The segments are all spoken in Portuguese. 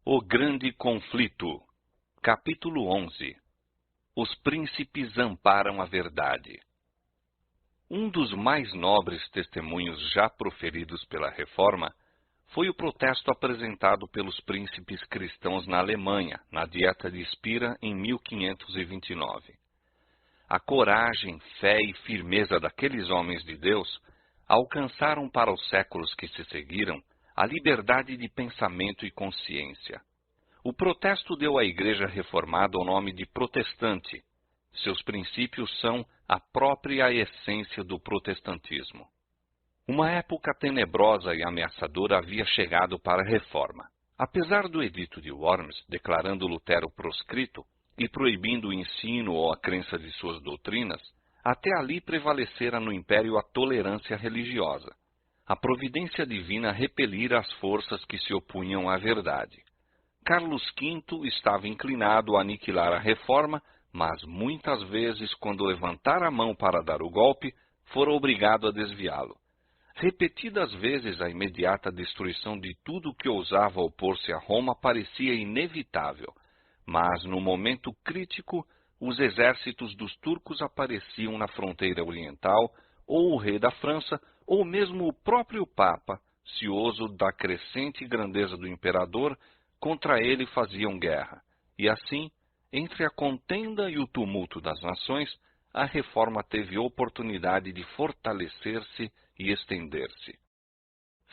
O Grande Conflito, capítulo 11. Os príncipes amparam a verdade. Um dos mais nobres testemunhos já proferidos pela Reforma foi o protesto apresentado pelos príncipes cristãos na Alemanha, na Dieta de Spira, em 1529. A coragem, fé e firmeza daqueles homens de Deus alcançaram para os séculos que se seguiram a liberdade de pensamento e consciência. O protesto deu à Igreja Reformada o nome de protestante. Seus princípios são a própria essência do protestantismo. Uma época tenebrosa e ameaçadora havia chegado para a Reforma. Apesar do Edito de Worms, declarando Lutero proscrito e proibindo o ensino ou a crença de suas doutrinas, até ali prevalecera no Império a tolerância religiosa. A providência divina repelira as forças que se opunham à verdade. Carlos V estava inclinado a aniquilar a Reforma, mas muitas vezes, quando levantara a mão para dar o golpe, fora obrigado a desviá-lo. Repetidas vezes, a imediata destruição de tudo que ousava opor-se a Roma parecia inevitável, mas, no momento crítico, os exércitos dos turcos apareciam na fronteira oriental, ou o rei da França, ou mesmo o próprio Papa, cioso da crescente grandeza do imperador, contra ele faziam guerra. E assim, entre a contenda e o tumulto das nações, a Reforma teve oportunidade de fortalecer-se e estender-se.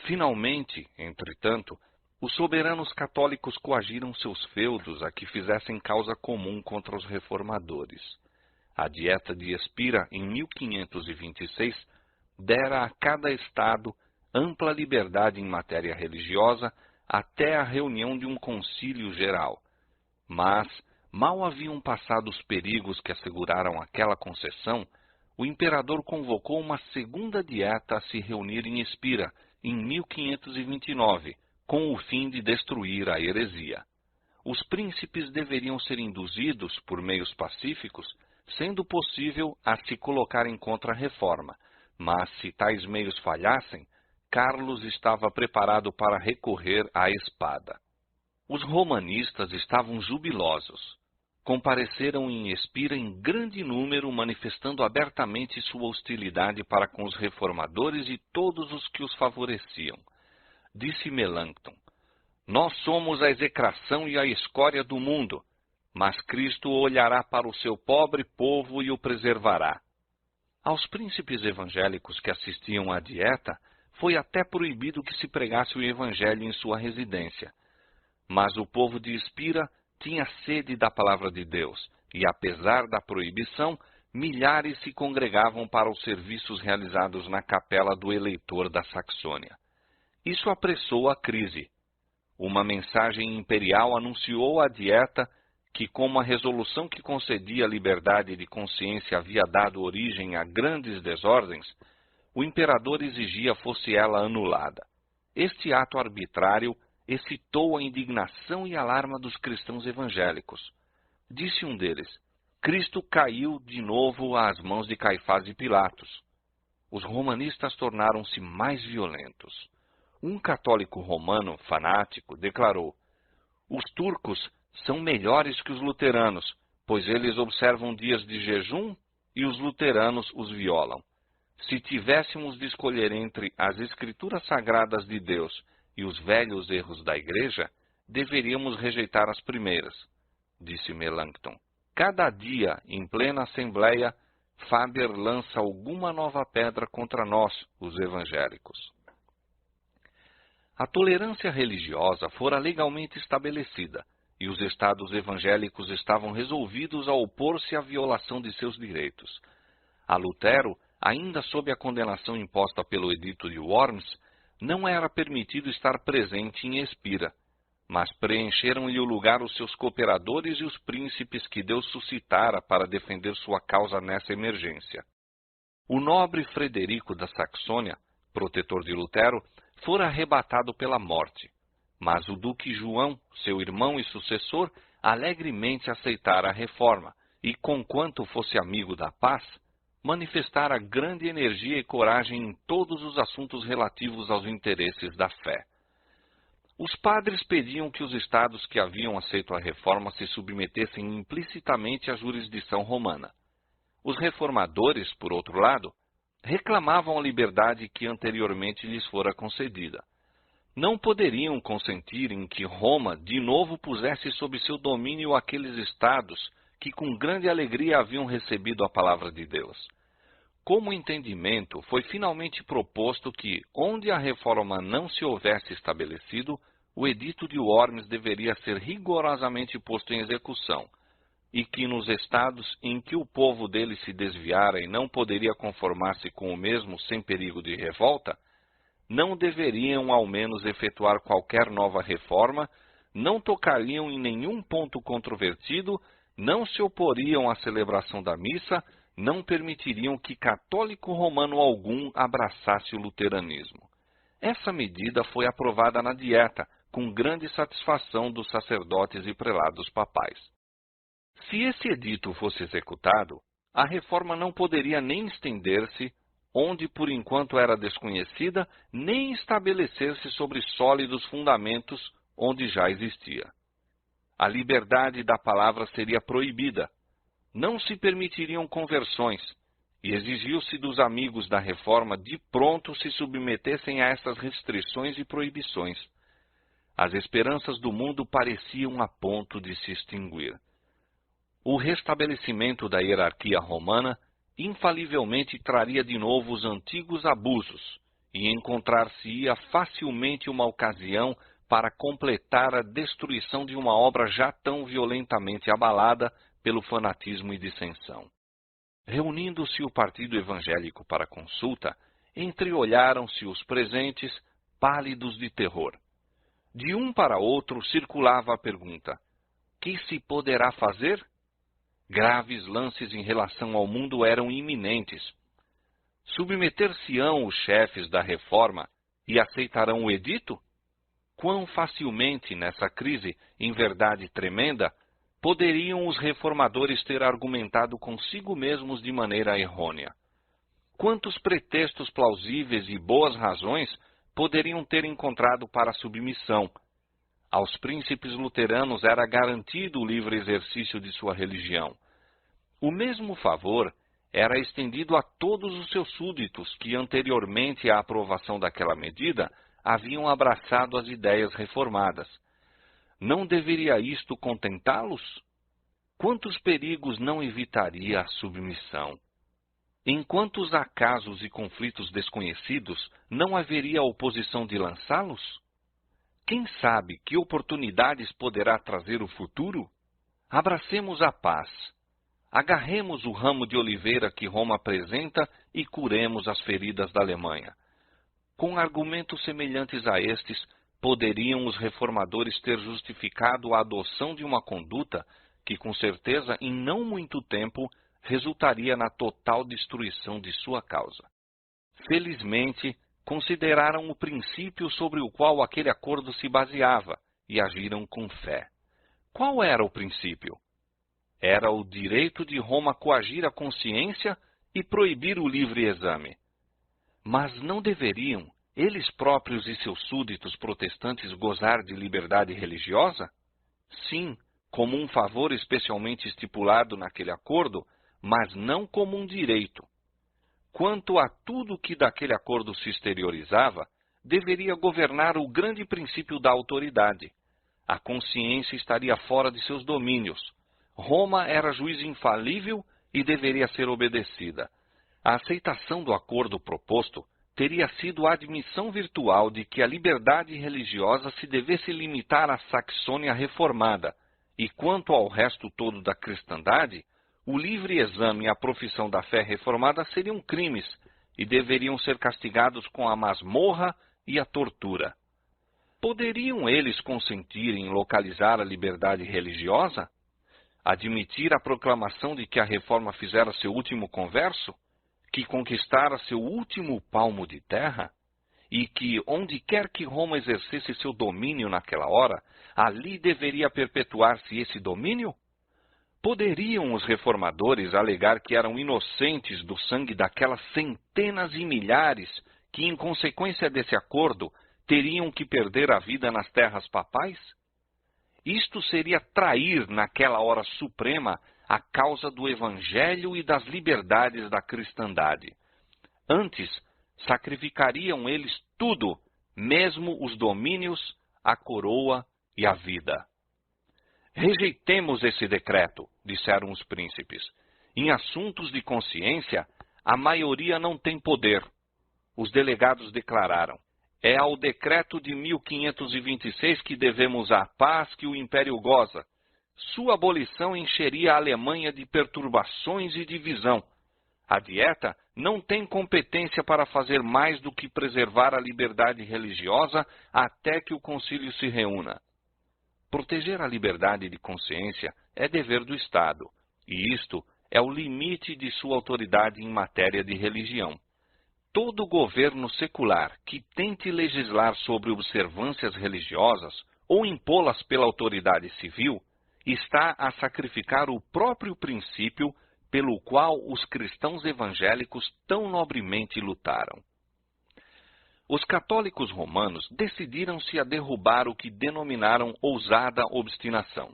Finalmente, entretanto, os soberanos católicos coagiram seus feudos a que fizessem causa comum contra os reformadores. A Dieta de Spira, em 1526, dera a cada estado ampla liberdade em matéria religiosa até a reunião de um concílio geral. Mas, mal haviam passado os perigos que asseguraram aquela concessão, o imperador convocou uma segunda dieta a se reunir em Spira, em 1529, com o fim de destruir a heresia. Os príncipes deveriam ser induzidos, por meios pacíficos, sendo possível, a se colocarem contra a Reforma, mas se tais meios falhassem, Carlos estava preparado para recorrer à espada. Os romanistas estavam jubilosos. Compareceram em Spira em grande número, manifestando abertamente sua hostilidade para com os reformadores e todos os que os favoreciam. Disse Melanchthon: "Nós somos a execração e a escória do mundo, mas Cristo olhará para o seu pobre povo e o preservará." Aos príncipes evangélicos que assistiam à dieta, foi até proibido que se pregasse o evangelho em sua residência. Mas o povo de Spira tinha sede da palavra de Deus, e apesar da proibição, milhares se congregavam para os serviços realizados na capela do eleitor da Saxônia. Isso apressou a crise. Uma mensagem imperial anunciou à dieta que, como a resolução que concedia a liberdade de consciência havia dado origem a grandes desordens, o imperador exigia fosse ela anulada. Este ato arbitrário excitou a indignação e alarma dos cristãos evangélicos. Disse um deles: "Cristo caiu de novo às mãos de Caifás e Pilatos." Os romanistas tornaram-se mais violentos. Um católico romano fanático declarou: "Os turcos são melhores que os luteranos, pois eles observam dias de jejum e os luteranos os violam. Se tivéssemos de escolher entre as escrituras sagradas de Deus e os velhos erros da Igreja, deveríamos rejeitar as primeiras." Disse Melanchthon. Cada dia, em plena assembleia, Faber lança alguma nova pedra contra nós, os evangélicos. A tolerância religiosa fora legalmente estabelecida, e os estados evangélicos estavam resolvidos a opor-se à violação de seus direitos. A Lutero, ainda sob a condenação imposta pelo Edito de Worms, não era permitido estar presente em Spira, mas preencheram-lhe o lugar os seus cooperadores e os príncipes que Deus suscitara para defender sua causa nessa emergência. O nobre Frederico da Saxônia, protetor de Lutero, fora arrebatado pela morte, mas o duque João, seu irmão e sucessor, alegremente aceitara a reforma e, conquanto fosse amigo da paz, manifestara grande energia e coragem em todos os assuntos relativos aos interesses da fé. Os padres pediam que os estados que haviam aceito a reforma se submetessem implicitamente à jurisdição romana. Os reformadores, por outro lado, reclamavam a liberdade que anteriormente lhes fora concedida. Não poderiam consentir em que Roma de novo pusesse sob seu domínio aqueles estados que com grande alegria haviam recebido a palavra de Deus. Como entendimento, foi finalmente proposto que, onde a reforma não se houvesse estabelecido, o edito de Worms deveria ser rigorosamente posto em execução, e que nos estados em que o povo dele se desviara e não poderia conformar-se com o mesmo sem perigo de revolta, não deveriam ao menos efetuar qualquer nova reforma, não tocariam em nenhum ponto controvertido, não se oporiam à celebração da missa, não permitiriam que católico romano algum abraçasse o luteranismo. Essa medida foi aprovada na Dieta, com grande satisfação dos sacerdotes e prelados papais. Se esse edito fosse executado, a reforma não poderia nem estender-se, onde por enquanto era desconhecida, nem estabelecer-se sobre sólidos fundamentos, onde já existia. A liberdade da palavra seria proibida, não se permitiriam conversões, e exigiu-se dos amigos da reforma de pronto se submetessem a essas restrições e proibições. As esperanças do mundo pareciam a ponto de se extinguir. O restabelecimento da hierarquia romana infalivelmente traria de novo os antigos abusos, e encontrar-se-ia facilmente uma ocasião para completar a destruição de uma obra já tão violentamente abalada pelo fanatismo e dissensão. Reunindo-se o partido evangélico para consulta, entreolharam-se os presentes, pálidos de terror. De um para outro circulava a pergunta: que se poderá fazer? Graves lances em relação ao mundo eram iminentes. Submeter-se-ão os chefes da reforma e aceitarão o edito? Quão facilmente, nessa crise, em verdade tremenda, poderiam os reformadores ter argumentado consigo mesmos de maneira errônea? Quantos pretextos plausíveis e boas razões poderiam ter encontrado para a submissão? Aos príncipes luteranos era garantido o livre exercício de sua religião. O mesmo favor era estendido a todos os seus súditos que, anteriormente à aprovação daquela medida, haviam abraçado as ideias reformadas. Não deveria isto contentá-los? Quantos perigos não evitaria a submissão? Em quantos acasos e conflitos desconhecidos não haveria oposição de lançá-los? Quem sabe que oportunidades poderá trazer o futuro? Abracemos a paz. Agarremos o ramo de oliveira que Roma apresenta e curemos as feridas da Alemanha. Com argumentos semelhantes a estes, poderiam os reformadores ter justificado a adoção de uma conduta que, com certeza, em não muito tempo, resultaria na total destruição de sua causa. Felizmente, consideraram o princípio sobre o qual aquele acordo se baseava e agiram com fé. Qual era o princípio? Era o direito de Roma coagir a consciência e proibir o livre exame. Mas não deveriam, eles próprios e seus súditos protestantes, gozar de liberdade religiosa? Sim, como um favor especialmente estipulado naquele acordo, mas não como um direito. Quanto a tudo que daquele acordo se exteriorizava, deveria governar o grande princípio da autoridade. A consciência estaria fora de seus domínios. Roma era juiz infalível e deveria ser obedecida. A aceitação do acordo proposto teria sido a admissão virtual de que a liberdade religiosa se devesse limitar à Saxônia reformada, e quanto ao resto todo da cristandade, o livre exame e a profissão da fé reformada seriam crimes e deveriam ser castigados com a masmorra e a tortura. Poderiam eles consentir em localizar a liberdade religiosa? Admitir a proclamação de que a reforma fizera seu último converso? Que conquistara seu último palmo de terra? E que, onde quer que Roma exercesse seu domínio naquela hora, ali deveria perpetuar-se esse domínio? Poderiam os reformadores alegar que eram inocentes do sangue daquelas centenas e milhares que, em consequência desse acordo, teriam que perder a vida nas terras papais? Isto seria trair, naquela hora suprema, a causa do Evangelho e das liberdades da cristandade. Antes, sacrificariam eles tudo, mesmo os domínios, a coroa e a vida. Rejeitemos esse decreto, disseram os príncipes. Em assuntos de consciência, a maioria não tem poder. Os delegados declararam: é ao decreto de 1526 que devemos a paz que o Império goza. Sua abolição encheria a Alemanha de perturbações e divisão. A Dieta não tem competência para fazer mais do que preservar a liberdade religiosa até que o concílio se reúna. Proteger a liberdade de consciência é dever do Estado, e isto é o limite de sua autoridade em matéria de religião. Todo governo secular que tente legislar sobre observâncias religiosas ou impô-las pela autoridade civil está a sacrificar o próprio princípio pelo qual os cristãos evangélicos tão nobremente lutaram. Os católicos romanos decidiram-se a derrubar o que denominaram ousada obstinação.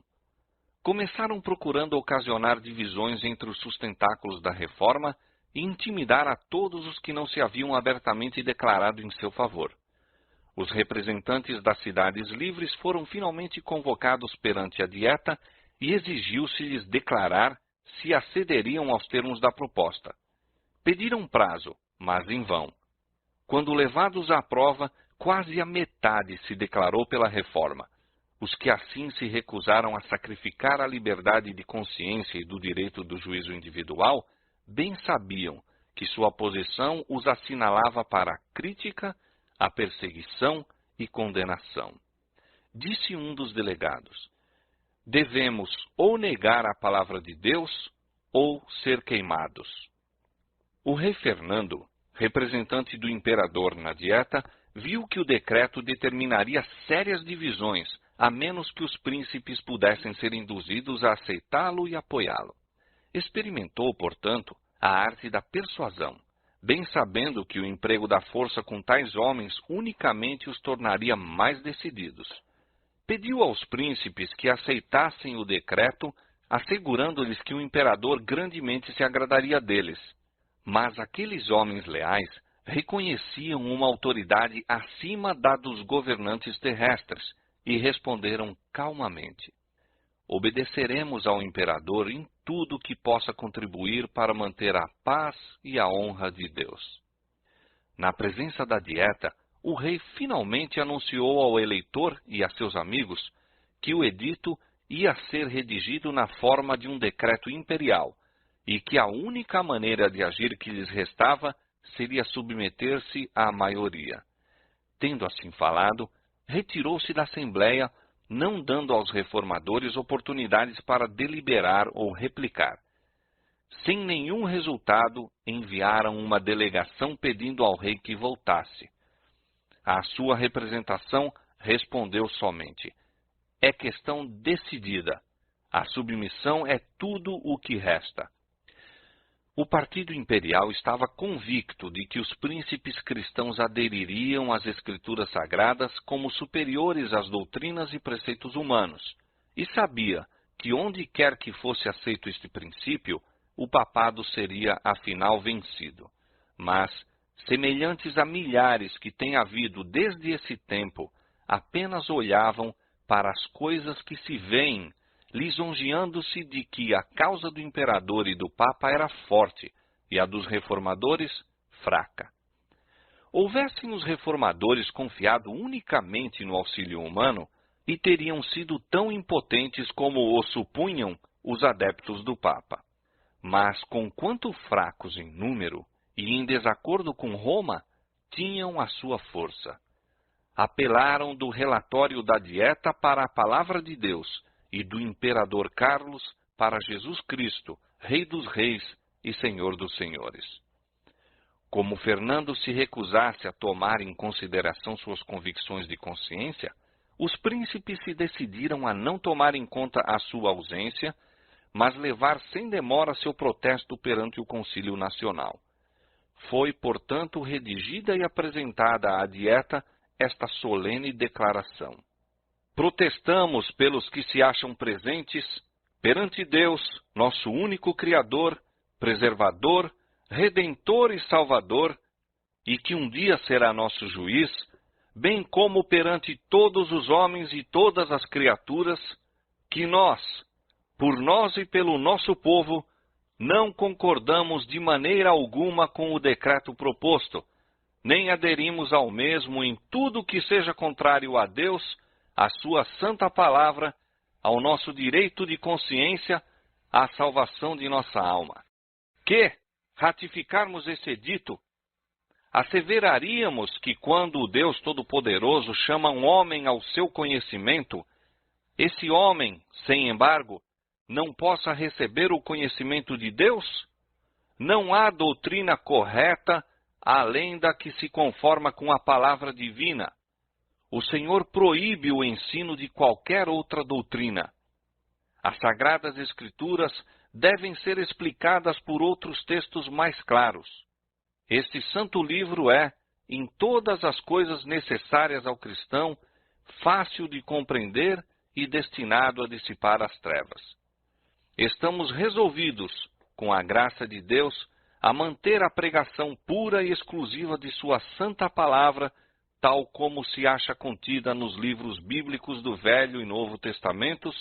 Começaram procurando ocasionar divisões entre os sustentáculos da reforma e intimidar a todos os que não se haviam abertamente declarado em seu favor. Os representantes das cidades livres foram finalmente convocados perante a Dieta e exigiu-se-lhes declarar se acederiam aos termos da proposta. Pediram prazo, mas em vão. Quando levados à prova, quase a metade se declarou pela reforma. Os que assim se recusaram a sacrificar a liberdade de consciência e do direito do juízo individual, bem sabiam que sua posição os assinalava para a crítica, a perseguição e condenação. Disse um dos delegados: devemos ou negar a palavra de Deus ou ser queimados. O rei Fernando, representante do imperador na Dieta, viu que o decreto determinaria sérias divisões, a menos que os príncipes pudessem ser induzidos a aceitá-lo e apoiá-lo. Experimentou, portanto, a arte da persuasão, bem sabendo que o emprego da força com tais homens unicamente os tornaria mais decididos. Pediu aos príncipes que aceitassem o decreto, assegurando-lhes que o imperador grandemente se agradaria deles. Mas aqueles homens leais reconheciam uma autoridade acima da dos governantes terrestres e responderam calmamente: obedeceremos ao imperador em tudo que possa contribuir para manter a paz e a honra de Deus. Na presença da Dieta, o rei finalmente anunciou ao eleitor e a seus amigos que o edito ia ser redigido na forma de um decreto imperial e que a única maneira de agir que lhes restava seria submeter-se à maioria. Tendo assim falado, retirou-se da Assembleia, não dando aos reformadores oportunidades para deliberar ou replicar. Sem nenhum resultado, enviaram uma delegação pedindo ao rei que voltasse. A sua representação respondeu somente: é questão decidida. A submissão é tudo o que resta. O partido imperial estava convicto de que os príncipes cristãos adeririam às escrituras sagradas como superiores às doutrinas e preceitos humanos, e sabia que onde quer que fosse aceito este princípio, o papado seria afinal vencido. Mas, semelhantes a milhares que tem havido desde esse tempo, apenas olhavam para as coisas que se veem, lisonjeando-se de que a causa do imperador e do papa era forte e a dos reformadores fraca. Houvessem os reformadores confiado unicamente no auxílio humano, e teriam sido tão impotentes como o supunham os adeptos do papa. Mas, conquanto fracos em número e em desacordo com Roma, tinham a sua força. Apelaram do relatório da Dieta para a palavra de Deus e do imperador Carlos para Jesus Cristo, Rei dos Reis e Senhor dos Senhores. Como Fernando se recusasse a tomar em consideração suas convicções de consciência, os príncipes se decidiram a não tomar em conta a sua ausência, mas levar sem demora seu protesto perante o Concílio Nacional. Foi, portanto, redigida e apresentada à Dieta esta solene declaração. Protestamos pelos que se acham presentes perante Deus, nosso único Criador, Preservador, Redentor e Salvador, e que um dia será nosso juiz, bem como perante todos os homens e todas as criaturas, que nós, por nós e pelo nosso povo, não concordamos de maneira alguma com o decreto proposto, nem aderimos ao mesmo em tudo que seja contrário a Deus, à sua santa palavra, ao nosso direito de consciência, à salvação de nossa alma. Que, ratificarmos esse edito, asseveraríamos que quando o Deus Todo-Poderoso chama um homem ao seu conhecimento, esse homem, sem embargo, não possa receber o conhecimento de Deus? Não há doutrina correta além da que se conforma com a palavra divina. O Senhor proíbe o ensino de qualquer outra doutrina. As Sagradas Escrituras devem ser explicadas por outros textos mais claros. Este santo livro é, em todas as coisas necessárias ao cristão, fácil de compreender e destinado a dissipar as trevas. Estamos resolvidos, com a graça de Deus, a manter a pregação pura e exclusiva de sua santa palavra, tal como se acha contida nos livros bíblicos do Velho e Novo Testamentos,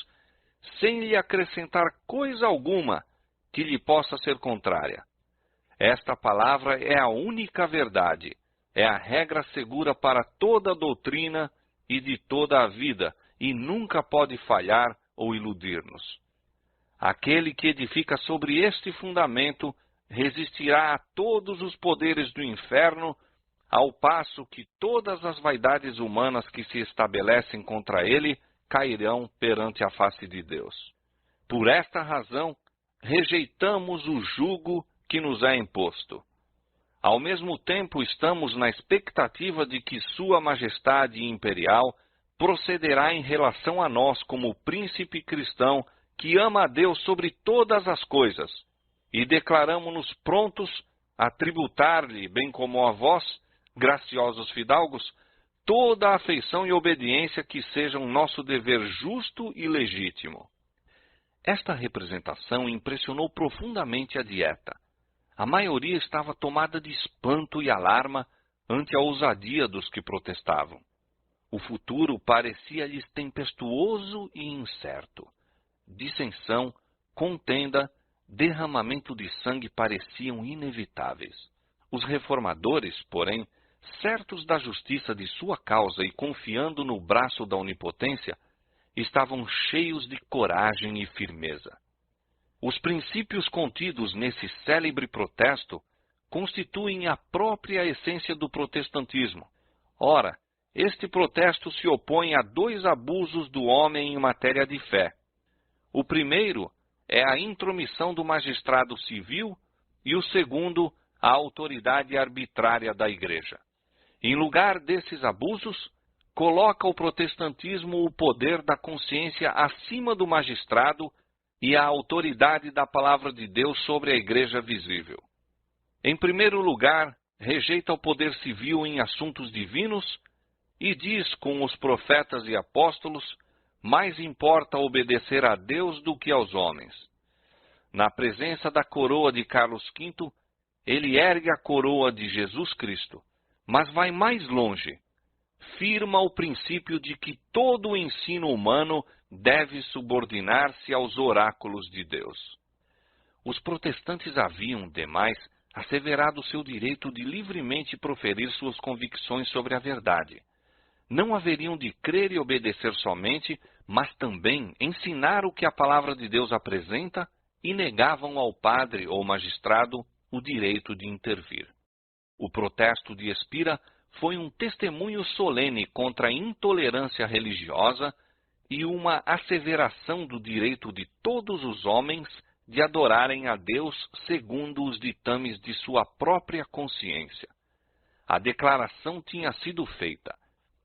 sem lhe acrescentar coisa alguma que lhe possa ser contrária. Esta palavra é a única verdade, é a regra segura para toda a doutrina e de toda a vida, e nunca pode falhar ou iludir-nos. Aquele que edifica sobre este fundamento resistirá a todos os poderes do inferno, ao passo que todas as vaidades humanas que se estabelecem contra ele cairão perante a face de Deus. Por esta razão, rejeitamos o jugo que nos é imposto. Ao mesmo tempo, estamos na expectativa de que Sua Majestade Imperial procederá em relação a nós como príncipe cristão que ama a Deus sobre todas as coisas, e declaramo-nos prontos a tributar-lhe, bem como a vós, graciosos fidalgos, toda a afeição e obediência que sejam nosso dever justo e legítimo. Esta representação impressionou profundamente a dieta. A maioria estava tomada de espanto e alarma ante a ousadia dos que protestavam. O futuro parecia-lhes tempestuoso e incerto. Dissensão, contenda, derramamento de sangue pareciam inevitáveis. Os reformadores, porém, certos da justiça de sua causa e confiando no braço da onipotência, estavam cheios de coragem e firmeza. Os princípios contidos nesse célebre protesto constituem a própria essência do protestantismo. Ora, este protesto se opõe a dois abusos do homem em matéria de fé. O primeiro é a intromissão do magistrado civil e o segundo, a autoridade arbitrária da Igreja. Em lugar desses abusos, coloca o protestantismo o poder da consciência acima do magistrado e a autoridade da palavra de Deus sobre a Igreja visível. Em primeiro lugar, rejeita o poder civil em assuntos divinos e diz com os profetas e apóstolos: mais importa obedecer a Deus do que aos homens. Na presença da coroa de Carlos V, ele ergue a coroa de Jesus Cristo, mas vai mais longe. Firma o princípio de que todo o ensino humano deve subordinar-se aos oráculos de Deus. Os protestantes haviam, demais, asseverado seu direito de livremente proferir suas convicções sobre a verdade. Não haveriam de crer e obedecer somente, mas também ensinar o que a palavra de Deus apresenta e negavam ao padre ou magistrado o direito de intervir. O protesto de Espira foi um testemunho solene contra a intolerância religiosa e uma asseveração do direito de todos os homens de adorarem a Deus segundo os ditames de sua própria consciência. A declaração tinha sido feita.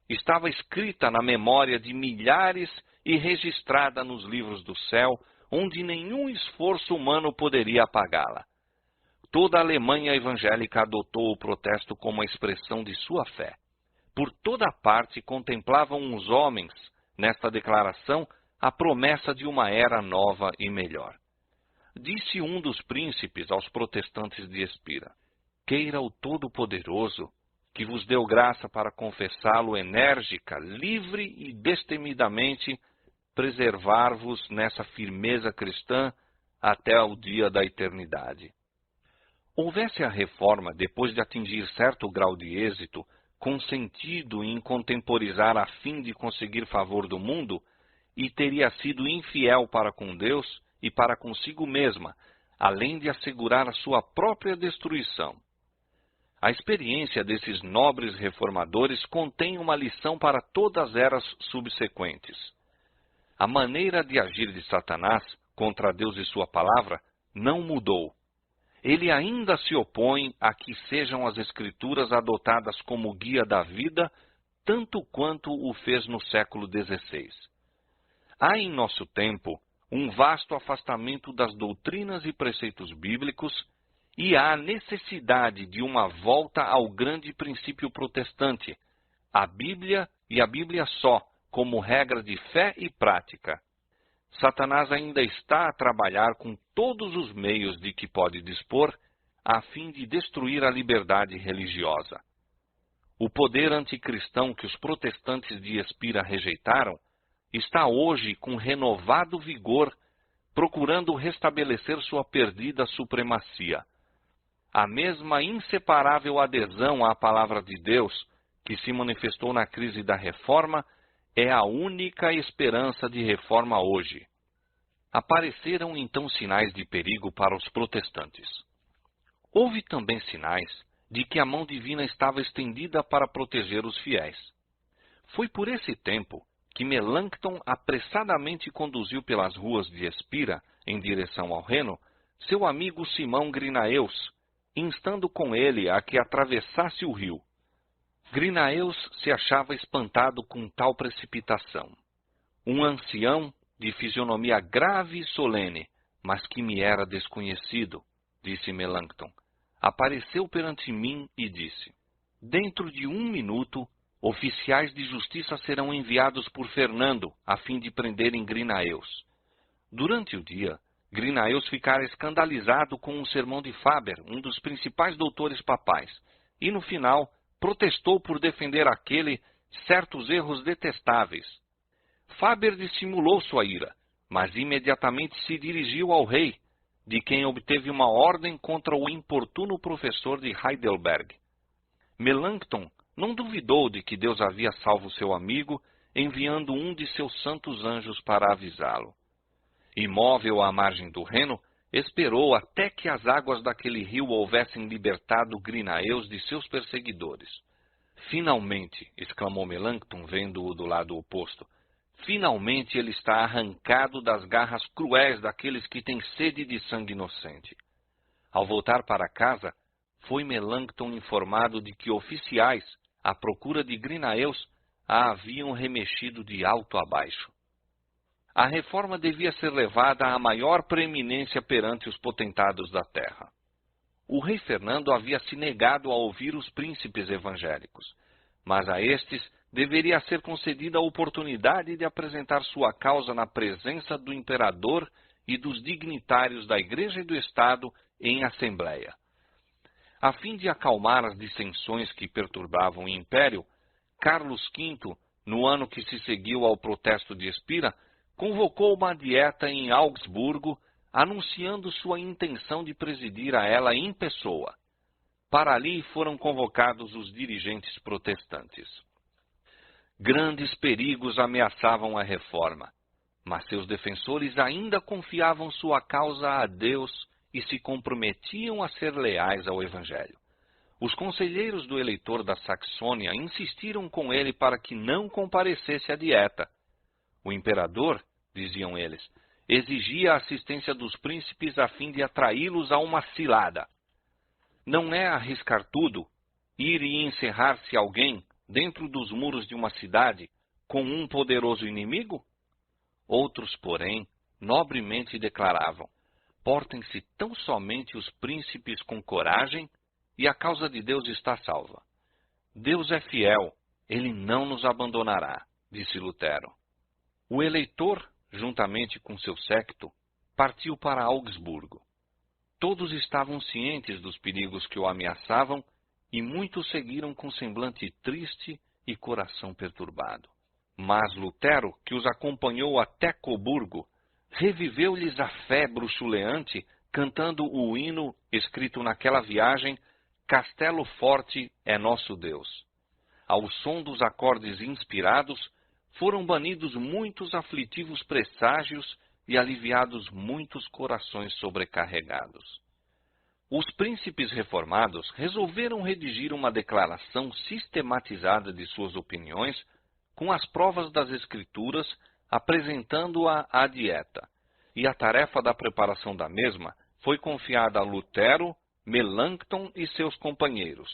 Estava escrita na memória de milhares e registrada nos livros do céu, onde nenhum esforço humano poderia apagá-la. Toda a Alemanha evangélica adotou o protesto como a expressão de sua fé. Por toda parte contemplavam os homens, nesta declaração, a promessa de uma era nova e melhor. Disse um dos príncipes aos protestantes de Espira: queira o Todo-Poderoso, que vos deu graça para confessá-lo enérgica, livre e destemidamente, preservar-vos nessa firmeza cristã até o dia da eternidade. Houvesse a reforma, depois de atingir certo grau de êxito, consentido em contemporizar a fim de conseguir favor do mundo, e teria sido infiel para com Deus e para consigo mesma, além de assegurar a sua própria destruição. A experiência desses nobres reformadores contém uma lição para todas as eras subsequentes. A maneira de agir de Satanás contra Deus e sua palavra não mudou. Ele ainda se opõe a que sejam as Escrituras adotadas como guia da vida, tanto quanto o fez no século XVI. Há em nosso tempo um vasto afastamento das doutrinas e preceitos bíblicos, e há necessidade de uma volta ao grande princípio protestante, a Bíblia e a Bíblia só, como regra de fé e prática. Satanás ainda está a trabalhar com todos os meios de que pode dispor, a fim de destruir a liberdade religiosa. O poder anticristão que os protestantes de Espira rejeitaram está hoje com renovado vigor, procurando restabelecer sua perdida supremacia. A mesma inseparável adesão à palavra de Deus, que se manifestou na crise da Reforma, é a única esperança de reforma hoje. Apareceram então sinais de perigo para os protestantes. Houve também sinais de que a mão divina estava estendida para proteger os fiéis. Foi por esse tempo que Melanchthon apressadamente conduziu pelas ruas de Espira, em direção ao Reno, seu amigo Simão Grinaeus, instando com ele a que atravessasse o rio. Grinaeus se achava espantado com tal precipitação. Um ancião, de fisionomia grave e solene, mas que me era desconhecido, disse Melanchthon, apareceu perante mim e disse: dentro de 1 minuto, oficiais de justiça serão enviados por Fernando, a fim de prenderem Grinaeus. Durante o dia, Grinaeus ficara escandalizado com um sermão de Faber, um dos principais doutores papais, e no final protestou por defender aquele certos erros detestáveis. Faber dissimulou sua ira, mas imediatamente se dirigiu ao rei, de quem obteve uma ordem contra o importuno professor de Heidelberg. Melanchthon não duvidou de que Deus havia salvo seu amigo, enviando um de seus santos anjos para avisá-lo. Imóvel à margem do Reno, esperou até que as águas daquele rio houvessem libertado Grinaeus de seus perseguidores. Finalmente, exclamou Melanchthon, vendo-o do lado oposto, finalmente ele está arrancado das garras cruéis daqueles que têm sede de sangue inocente. Ao voltar para casa, foi Melanchthon informado de que oficiais, à procura de Grinaeus, a haviam remexido de alto a baixo. A reforma devia ser levada à maior preeminência perante os potentados da terra. O rei Fernando havia se negado a ouvir os príncipes evangélicos, mas a estes deveria ser concedida a oportunidade de apresentar sua causa na presença do imperador e dos dignitários da Igreja e do Estado em assembleia. A fim de acalmar as dissensões que perturbavam o império, Carlos V, no ano que se seguiu ao protesto de Espira, convocou uma dieta em Augsburgo, anunciando sua intenção de presidir a ela em pessoa. Para ali foram convocados os dirigentes protestantes. Grandes perigos ameaçavam a reforma, mas seus defensores ainda confiavam sua causa a Deus e se comprometiam a ser leais ao Evangelho. Os conselheiros do eleitor da Saxônia insistiram com ele para que não comparecesse à dieta. O imperador, diziam eles, exigia a assistência dos príncipes a fim de atraí-los a uma cilada. Não é arriscar tudo, ir e encerrar-se alguém dentro dos muros de uma cidade com um poderoso inimigo? Outros, porém, nobremente declaravam: portem-se tão somente os príncipes com coragem e a causa de Deus está salva. Deus é fiel Ele não nos abandonará, disse Lutero. O eleitor, juntamente com seu séquito, partiu para Augsburgo. Todos estavam cientes dos perigos que o ameaçavam e muitos seguiram com semblante triste e coração perturbado. Mas Lutero, que os acompanhou até Coburgo, reviveu-lhes a fé bruxuleante, cantando o hino escrito naquela viagem, Castelo Forte é nosso Deus. Ao som dos acordes inspirados, foram banidos muitos aflitivos presságios e aliviados muitos corações sobrecarregados. Os príncipes reformados resolveram redigir uma declaração sistematizada de suas opiniões com as provas das Escrituras, apresentando-a à dieta, e a tarefa da preparação da mesma foi confiada a Lutero, Melanchthon e seus companheiros.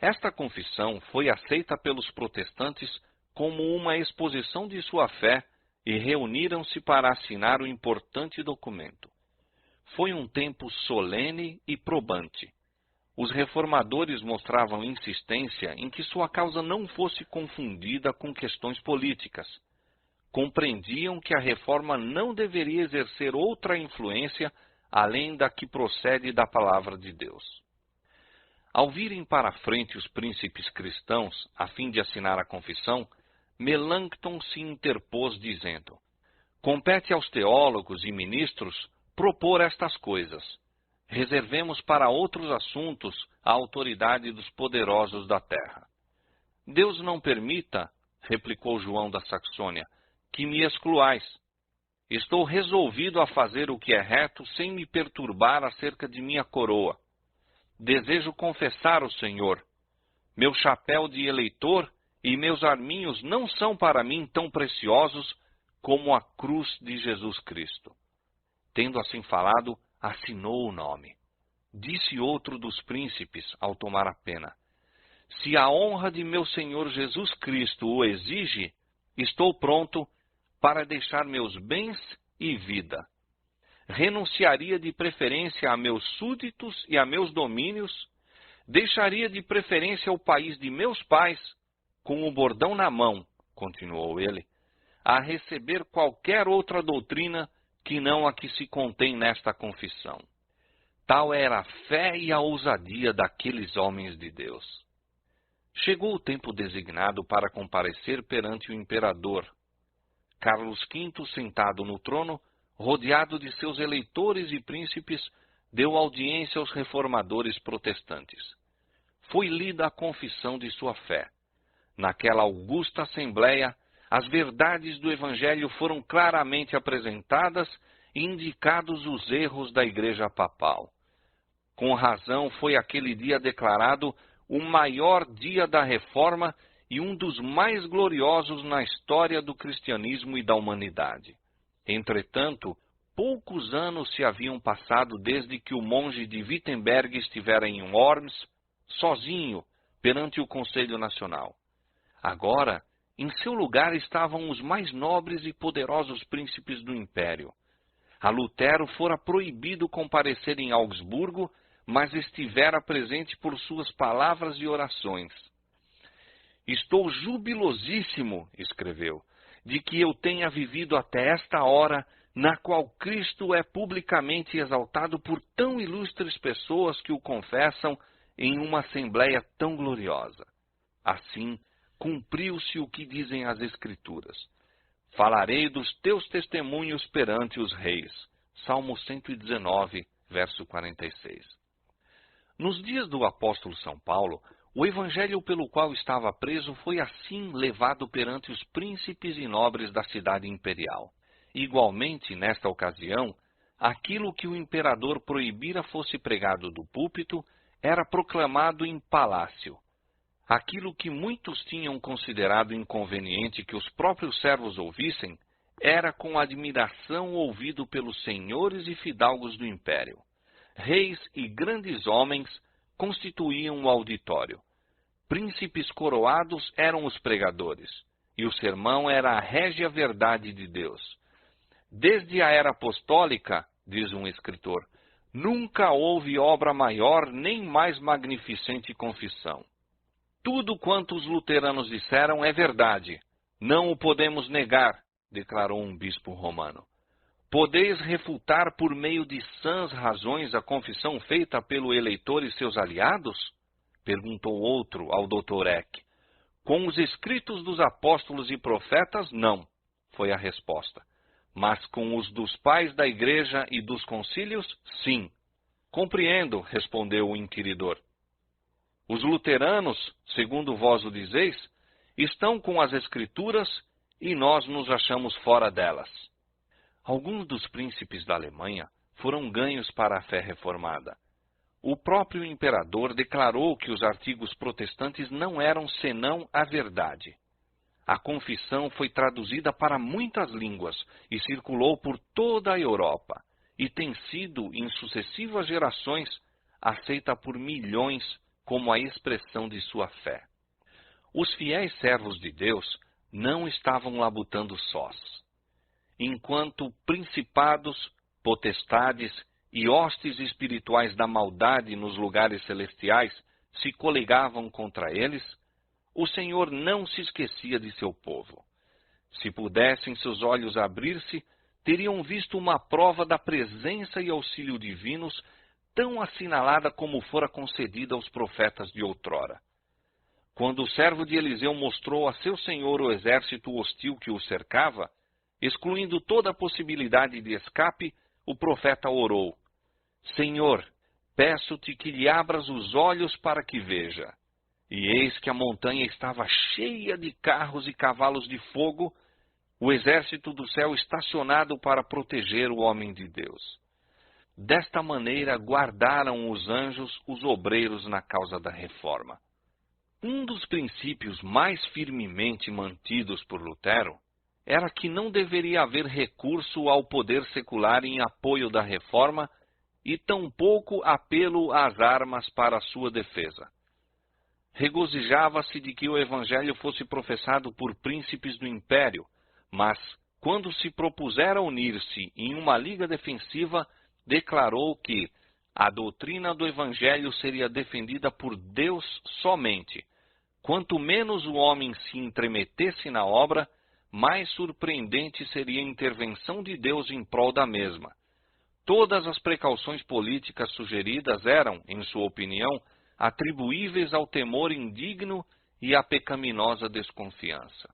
Esta confissão foi aceita pelos protestantes como uma exposição de sua fé e reuniram-se para assinar o importante documento. Foi um tempo solene e probante. Os reformadores mostravam insistência em que sua causa não fosse confundida com questões políticas. Compreendiam que a reforma não deveria exercer outra influência além da que procede da palavra de Deus. Ao virem para a frente os príncipes cristãos, a fim de assinar a confissão, Melanchthon se interpôs, dizendo: compete aos teólogos e ministros propor estas coisas. Reservemos para outros assuntos a autoridade dos poderosos da terra. Deus não permita, replicou João da Saxônia, que me excluais. Estou resolvido a fazer o que é reto sem me perturbar acerca de minha coroa. Desejo confessar o Senhor. Meu chapéu de eleitor e meus arminhos não são para mim tão preciosos como a cruz de Jesus Cristo. Tendo assim falado, assinou o nome. Disse outro dos príncipes, ao tomar a pena: se a honra de meu Senhor Jesus Cristo o exige, estou pronto para deixar meus bens e vida. Renunciaria de preferência a meus súditos e a meus domínios, deixaria de preferência o país de meus pais, com o bordão na mão, continuou ele, a receber qualquer outra doutrina que não a que se contém nesta confissão. Tal era a fé e a ousadia daqueles homens de Deus. Chegou o tempo designado para comparecer perante o imperador. Carlos V, sentado no trono, rodeado de seus eleitores e príncipes, deu audiência aos reformadores protestantes. Foi lida a confissão de sua fé. Naquela augusta assembleia, as verdades do Evangelho foram claramente apresentadas e indicados os erros da Igreja Papal. Com razão, foi aquele dia declarado o maior dia da Reforma e um dos mais gloriosos na história do cristianismo e da humanidade. Entretanto, poucos anos se haviam passado desde que o monge de Wittenberg estivera em Worms, sozinho, perante o Conselho Nacional. Agora, em seu lugar estavam os mais nobres e poderosos príncipes do império. A Lutero fora proibido comparecer em Augsburgo, mas estivera presente por suas palavras e orações. Estou jubilosíssimo, escreveu, de que eu tenha vivido até esta hora, na qual Cristo é publicamente exaltado por tão ilustres pessoas que o confessam em uma assembleia tão gloriosa. Assim, cumpriu-se o que dizem as Escrituras. Falarei dos teus testemunhos perante os reis. Salmo 119, verso 46. Nos dias do apóstolo São Paulo, o evangelho pelo qual estava preso foi assim levado perante os príncipes e nobres da cidade imperial. Igualmente, nesta ocasião, aquilo que o imperador proibira fosse pregado do púlpito era proclamado em palácio. Aquilo que muitos tinham considerado inconveniente que os próprios servos ouvissem, era com admiração ouvido pelos senhores e fidalgos do império. Reis e grandes homens constituíam o auditório. Príncipes coroados eram os pregadores, e o sermão era a régia verdade de Deus. Desde a era apostólica, diz um escritor, nunca houve obra maior nem mais magnificente confissão. Tudo quanto os luteranos disseram é verdade. Não o podemos negar, declarou um bispo romano. Podeis refutar por meio de sãs razões a confissão feita pelo eleitor e seus aliados? Perguntou outro ao Dr. Eck. Com os escritos dos apóstolos e profetas, não, foi a resposta. Mas com os dos pais da igreja e dos concílios, sim. Compreendo, respondeu o inquiridor. Os luteranos, segundo vós o dizeis, estão com as escrituras e nós nos achamos fora delas. Alguns dos príncipes da Alemanha foram ganhos para a fé reformada. O próprio imperador declarou que os artigos protestantes não eram senão a verdade. A confissão foi traduzida para muitas línguas e circulou por toda a Europa, e tem sido, em sucessivas gerações, aceita por milhões como a expressão de sua fé. Os fiéis servos de Deus não estavam labutando sós. Enquanto principados, potestades e hostes espirituais da maldade nos lugares celestiais se coligavam contra eles, o Senhor não se esquecia de seu povo. Se pudessem seus olhos abrir-se, teriam visto uma prova da presença e auxílio divinos tão assinalada como fora concedida aos profetas de outrora. Quando o servo de Eliseu mostrou a seu senhor o exército hostil que o cercava, excluindo toda a possibilidade de escape, o profeta orou: Senhor, peço-te que lhe abras os olhos para que veja. E eis que a montanha estava cheia de carros e cavalos de fogo, o exército do céu estacionado para proteger o homem de Deus. Desta maneira guardaram os anjos os obreiros na causa da reforma. Um dos princípios mais firmemente mantidos por Lutero era que não deveria haver recurso ao poder secular em apoio da reforma e tampouco apelo às armas para a sua defesa. Regozijava-se de que o evangelho fosse professado por príncipes do império, mas, quando se propusera unir-se em uma liga defensiva, declarou que a doutrina do evangelho seria defendida por Deus somente. Quanto menos o homem se entremetesse na obra, mais surpreendente seria a intervenção de Deus em prol da mesma. Todas as precauções políticas sugeridas eram, em sua opinião, atribuíveis ao temor indigno e à pecaminosa desconfiança.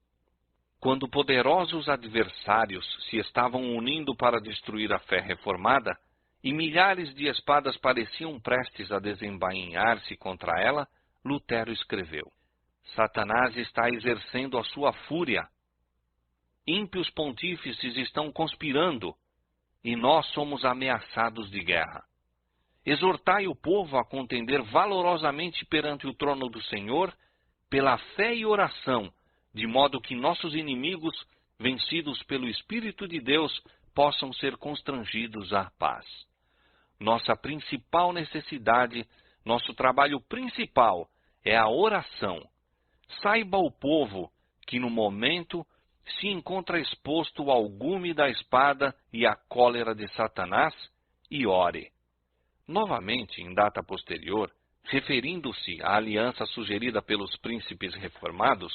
Quando poderosos adversários se estavam unindo para destruir a fé reformada, e milhares de espadas pareciam prestes a desembainhar-se contra ela, Lutero escreveu: Satanás está exercendo a sua fúria. Ímpios pontífices estão conspirando, e nós somos ameaçados de guerra. Exortai o povo a contender valorosamente perante o trono do Senhor, pela fé e oração, de modo que nossos inimigos, vencidos pelo Espírito de Deus, possam ser constrangidos à paz. Nossa principal necessidade, nosso trabalho principal é a oração. Saiba o povo que no momento se encontra exposto ao gume da espada e à cólera de Satanás e ore. Novamente, em data posterior, referindo-se à aliança sugerida pelos príncipes reformados,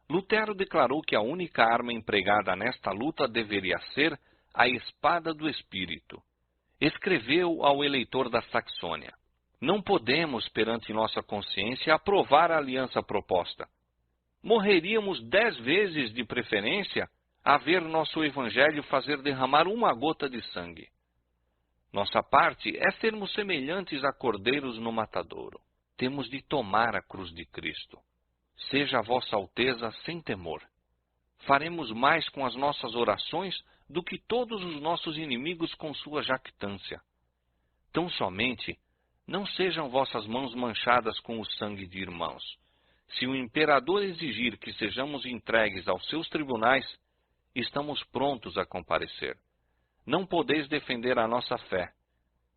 Lutero declarou que a única arma empregada nesta luta deveria ser a espada do Espírito. Escreveu ao eleitor da Saxônia: Não podemos, perante nossa consciência, aprovar a aliança proposta. Morreríamos 10 vezes de preferência a ver nosso evangelho fazer derramar uma gota de sangue. Nossa parte é sermos semelhantes a cordeiros no matadouro. Temos de tomar a cruz de Cristo. Seja a vossa alteza sem temor. Faremos mais com as nossas orações do que todos os nossos inimigos com sua jactância. Tão somente, não sejam vossas mãos manchadas com o sangue de irmãos. Se o imperador exigir que sejamos entregues aos seus tribunais, estamos prontos a comparecer. Não podeis defender a nossa fé.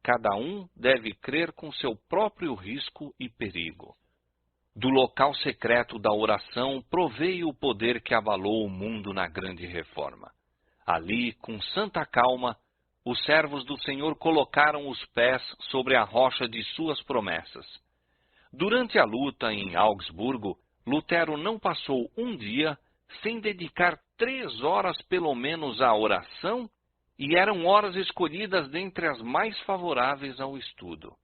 Cada um deve crer com seu próprio risco e perigo. Do local secreto da oração proveio o poder que abalou o mundo na grande reforma. Ali, com santa calma, os servos do Senhor colocaram os pés sobre a rocha de suas promessas. Durante a luta em Augsburgo, Lutero não passou um dia sem dedicar 3 horas pelo menos à oração, e eram horas escolhidas dentre as mais favoráveis ao estudo.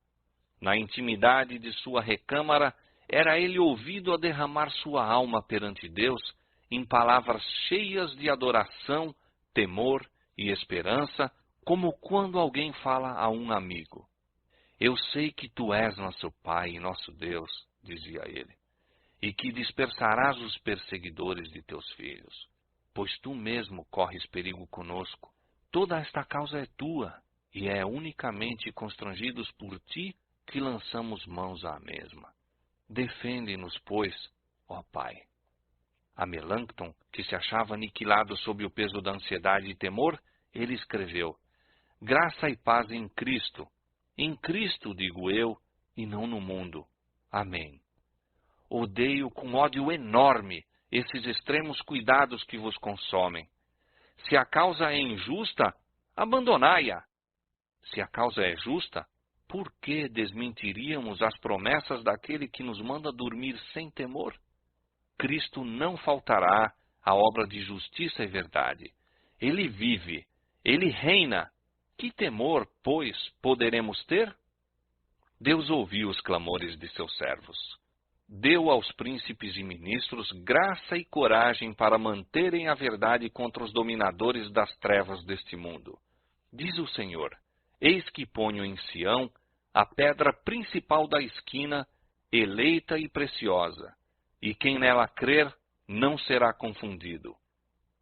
Na intimidade de sua recâmara, era ele ouvido a derramar sua alma perante Deus em palavras cheias de adoração, temor e esperança, como quando alguém fala a um amigo. Eu sei que tu és nosso Pai e nosso Deus, dizia ele, e que dispersarás os perseguidores de teus filhos, pois tu mesmo corres perigo conosco. Toda esta causa é tua, e é unicamente constrangidos por ti que lançamos mãos à mesma. Defende-nos, pois, ó Pai. A Melanchthon, que se achava aniquilado sob o peso da ansiedade e temor, ele escreveu: graça e paz em Cristo, digo eu, e não no mundo. Amém. Odeio com ódio enorme esses extremos cuidados que vos consomem. Se a causa é injusta, abandonai-a. Se a causa é justa, por que desmentiríamos as promessas daquele que nos manda dormir sem temor? Cristo não faltará à obra de justiça e verdade. Ele vive, ele reina. Que temor, pois, poderemos ter? Deus ouviu os clamores de seus servos. Deu aos príncipes e ministros graça e coragem para manterem a verdade contra os dominadores das trevas deste mundo. Diz o Senhor: eis que ponho em Sião a pedra principal da esquina, eleita e preciosa, e quem nela crer não será confundido.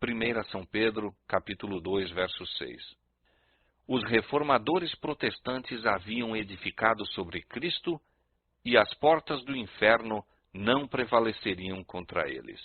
1 São Pedro, capítulo 2, verso 6. Os reformadores protestantes haviam edificado sobre Cristo, e as portas do inferno não prevaleceriam contra eles.